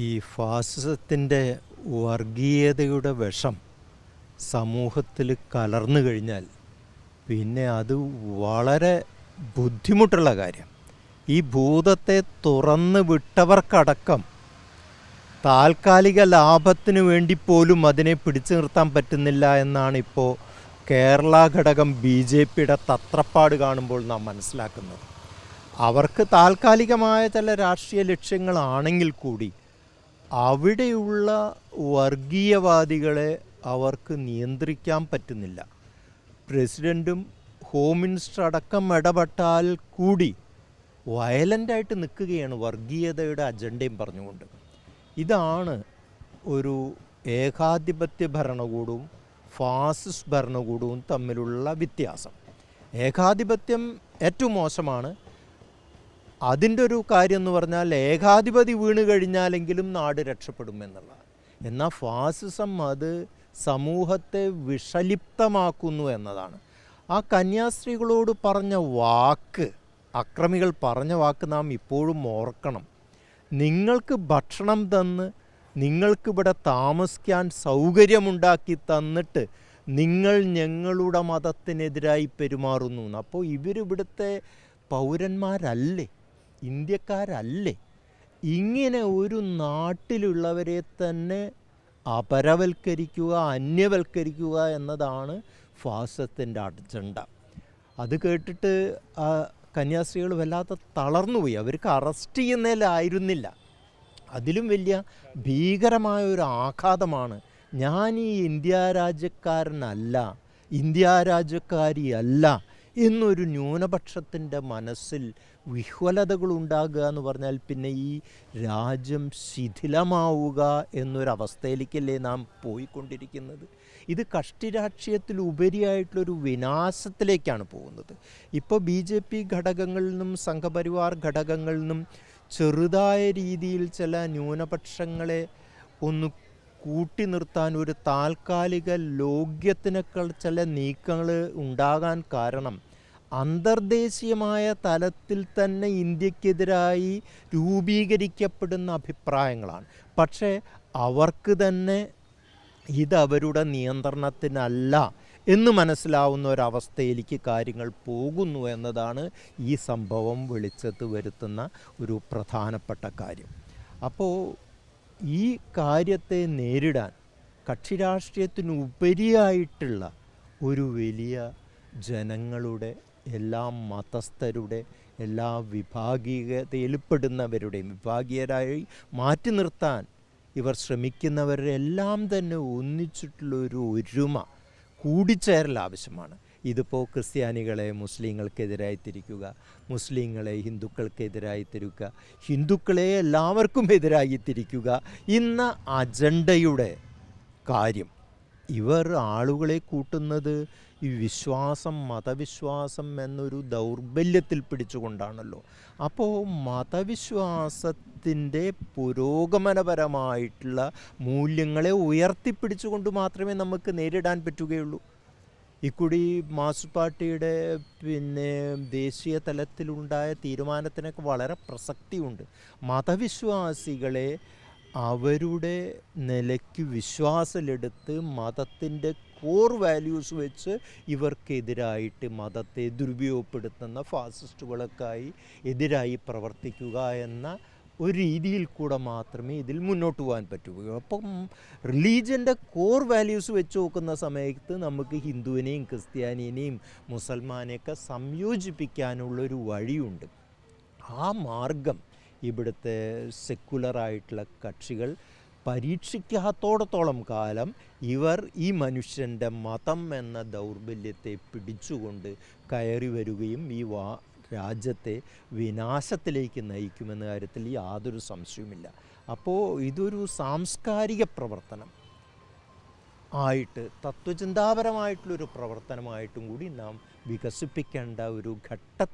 ഈ ഫാസിസത്തിൻ്റെ വർഗീയതയുടെ വിഷം സമൂഹത്തിൽ കലർന്നു കഴിഞ്ഞാൽ പിന്നെ അത് വളരെ ബുദ്ധിമുട്ടുള്ള കാര്യം. ഈ ഭൂതത്തെ തുറന്ന് വിട്ടവർക്കടക്കം താൽക്കാലിക ലാഭത്തിന് വേണ്ടി പോലും അതിനെ പിടിച്ചു നിർത്താൻ പറ്റുന്നില്ല എന്നാണ് ഇപ്പോൾ കേരള ഘടകം BJPയുടെ തത്രപ്പാട് കാണുമ്പോൾ നാം മനസ്സിലാക്കുന്നത്. അവർക്ക് താൽക്കാലികമായ ചില രാഷ്ട്രീയ ലക്ഷ്യങ്ങളാണെങ്കിൽ കൂടി അവിടെയുള്ള വർഗീയവാദികളെ അവർക്ക് നിയന്ത്രിക്കാൻ പറ്റുന്നില്ല. പ്രസിഡൻറ്റും ഹോം മിനിസ്റ്റർ അടക്കം ഇടപെട്ടാൽ കൂടി വയലൻ്റായിട്ട് നിൽക്കുകയാണ് വർഗീയതയുടെ അജണ്ടയും പറഞ്ഞുകൊണ്ട്. ഇതാണ് ഒരു ഏകാധിപത്യ ഭരണകൂടവും ഫാസിസ്റ്റ് ഭരണകൂടവും തമ്മിലുള്ള വ്യത്യാസം. ഏകാധിപത്യം ഏറ്റവും മോശമാണ്. അതിൻ്റെ ഒരു കാര്യം എന്ന് പറഞ്ഞാൽ ഏകാധിപതി വീണ് കഴിഞ്ഞാലെങ്കിലും നാട് രക്ഷപ്പെടുമെന്നുള്ളതാണ്. എന്നാൽ ഫാസിസം അത് സമൂഹത്തെ വിഷലിപ്തമാക്കുന്നു എന്നതാണ്. ആ കന്യാസ്ത്രീകളോട് പറഞ്ഞ വാക്ക്, അക്രമികൾ പറഞ്ഞ വാക്ക് നാം ഇപ്പോഴും ഓർക്കണം. നിങ്ങൾക്ക് ഭക്ഷണം തന്ന് നിങ്ങൾക്കിവിടെ താമസിക്കാൻ സൗകര്യമുണ്ടാക്കി തന്നിട്ട് നിങ്ങൾ ഞങ്ങളുടെ മതത്തിനെതിരായി പെരുമാറുന്നു. അപ്പോൾ ഇവരിവിടുത്തെ പൗരന്മാരല്ലേ, ഇന്ത്യക്കാരല്ലേ? ഇങ്ങനെ ഒരു നാട്ടിലുള്ളവരെ തന്നെ അപരവൽക്കരിക്കുക, അന്യവൽക്കരിക്കുക എന്നതാണ് ഫാസിസത്തിൻ്റെ അജണ്ട. അത് കേട്ടിട്ട് കന്യാസ്ത്രീകൾ വല്ലാത്ത തളർന്നുപോയി. അവർക്ക് അറസ്റ്റ് ചെയ്യുന്നതിലായിരുന്നില്ല, അതിലും വലിയ ഭീകരമായ ഒരു ആഘാതമാണ്. ഞാൻ ഈ ഇന്ത്യ രാജ്യക്കാരനല്ല, ഇന്ത്യ രാജ്യക്കാരിയല്ല എന്നൊരു ന്യൂനപക്ഷത്തിൻ്റെ മനസ്സിൽ വിഹ്വലതകളുണ്ടാകുക എന്ന് പറഞ്ഞാൽ പിന്നെ ഈ രാജ്യം ശിഥിലമാവുക എന്നൊരവസ്ഥയിലേക്കല്ലേ നാം പോയിക്കൊണ്ടിരിക്കുന്നത്. ഇത് കക്ഷി രാഷ്ട്രീയത്തിലുപരിയായിട്ടുള്ളൊരു വിനാശത്തിലേക്കാണ് പോകുന്നത്. ഇപ്പോൾ BJP ഘടകങ്ങളിൽ നിന്നും സംഘപരിവാർ ഘടകങ്ങളിൽ നിന്നും ചെറുതായ രീതിയിൽ ചില ന്യൂനപക്ഷങ്ങളെ ഒന്ന് കൂട്ടി നിർത്താൻ ഒരു താൽക്കാലിക ലോക്യത്തിനേക്കാൾ ചില നീക്കങ്ങൾ ഉണ്ടാകാൻ കാരണം അന്തർദേശീയമായ തലത്തിൽ തന്നെ ഇന്ത്യക്കെതിരായി രൂപീകരിക്കപ്പെടുന്ന അഭിപ്രായങ്ങളാണ്. പക്ഷേ അവർക്ക് തന്നെ ഇതവരുടെ നിയന്ത്രണത്തിനല്ല എന്ന് മനസ്സിലാവുന്ന ഒരവസ്ഥയിലേക്ക് കാര്യങ്ങൾ പോകുന്നു എന്നതാണ് ഈ സംഭവം വെളിച്ചത്ത് വരുത്തുന്ന ഒരു പ്രധാനപ്പെട്ട കാര്യം. അപ്പോൾ ഈ കാര്യത്തെ നേരിടാൻ കക്ഷി രാഷ്ട്രീയത്തിനുപരിയായിട്ടുള്ള ഒരു വലിയ ജനങ്ങളുടെ, എല്ലാ മതസ്ഥരുടെ, എല്ലാ വിഭാഗീയതയിൽപ്പെടുന്നവരുടെയും വിഭാഗീയരായി മാറ്റി നിർത്താൻ ഇവർ ശ്രമിക്കുന്നവരെല്ലാം തന്നെ ഒന്നിച്ചിട്ടുള്ളൊരു ഒരുമ, കൂടിച്ചേരൽ ആവശ്യമാണ്. ഇതിപ്പോൾ ക്രിസ്ത്യാനികളെ മുസ്ലിങ്ങൾക്കെതിരായി തിരിക്കുക, മുസ്ലിങ്ങളെ ഹിന്ദുക്കൾക്കെതിരായി തിരിക്കുക, ഹിന്ദുക്കളെ എല്ലാവർക്കും എതിരായി തിരിക്കുക എന്ന അജണ്ടയുടെ കാര്യം ഇവർ ആളുകളെ കൂട്ടുന്നത് ഈ വിശ്വാസം, മതവിശ്വാസം എന്നൊരു ദൗർബല്യത്തിൽ പിടിച്ചുകൊണ്ടാണല്ലോ. അപ്പോൾ മതവിശ്വാസത്തിൻ്റെ പുരോഗമനപരമായിട്ടുള്ള മൂല്യങ്ങളെ ഉയർത്തിപ്പിടിച്ചുകൊണ്ട് മാത്രമേ നമുക്ക് നേരിടാൻ പറ്റുകയുള്ളൂ. ഇക്കുടി മാർക്സിസ്റ്റ് പാർട്ടിയുടെ ദേശീയ തലത്തിലുണ്ടായ തീരുമാനത്തിനൊക്കെ വളരെ പ്രസക്തിയുണ്ട്. മതവിശ്വാസികളെ അവരുടെ നിലയ്ക്ക് വിശ്വാസത്തിലെടുത്ത് മതത്തിൻ്റെ കോർ വാല്യൂസ് വെച്ച് ഇവർക്കെതിരായിട്ട് മതത്തെ ദുരുപയോഗപ്പെടുത്തുന്ന ഫാസിസ്റ്റുകൾക്കായി എതിരായി പ്രവർത്തിക്കുക എന്ന ഒരു രീതിയിൽ കൂടെ മാത്രമേ ഇതിൽ മുന്നോട്ട് പോകാൻ പറ്റുകയുള്ളൂ. അപ്പം റിലീജിയൻ്റെ കോർ വാല്യൂസ് വെച്ച് നോക്കുന്ന സമയത്ത് നമുക്ക് ഹിന്ദുവിനെയും ക്രിസ്ത്യാനിനെയും മുസൽമാനെയൊക്കെ സംയോജിപ്പിക്കാനുള്ളൊരു വഴിയുണ്ട്. ആ മാർഗം ഇവിടുത്തെ സെക്കുലറായിട്ടുള്ള കക്ഷികൾ പരീക്ഷിക്കാത്തോടത്തോളം കാലം ഇവർ ഈ മനുഷ്യൻ്റെ മതം എന്ന ദൗർബല്യത്തെ പിടിച്ചുകൊണ്ട് കയറി വരികയും ഈ രാജ്യത്തെ വിനാശത്തിലേക്ക് നയിക്കുമെന്ന കാര്യത്തിൽ യാതൊരു സംശയവുമില്ല. അപ്പോൾ ഇതൊരു സാംസ്കാരിക പ്രവർത്തനം ആയിട്ട്, തത്വചിന്താപരമായിട്ടുള്ളൊരു പ്രവർത്തനമായിട്ടും കൂടി നാം വികസിപ്പിക്കേണ്ട ഒരു ഘട്ടത്തിൽ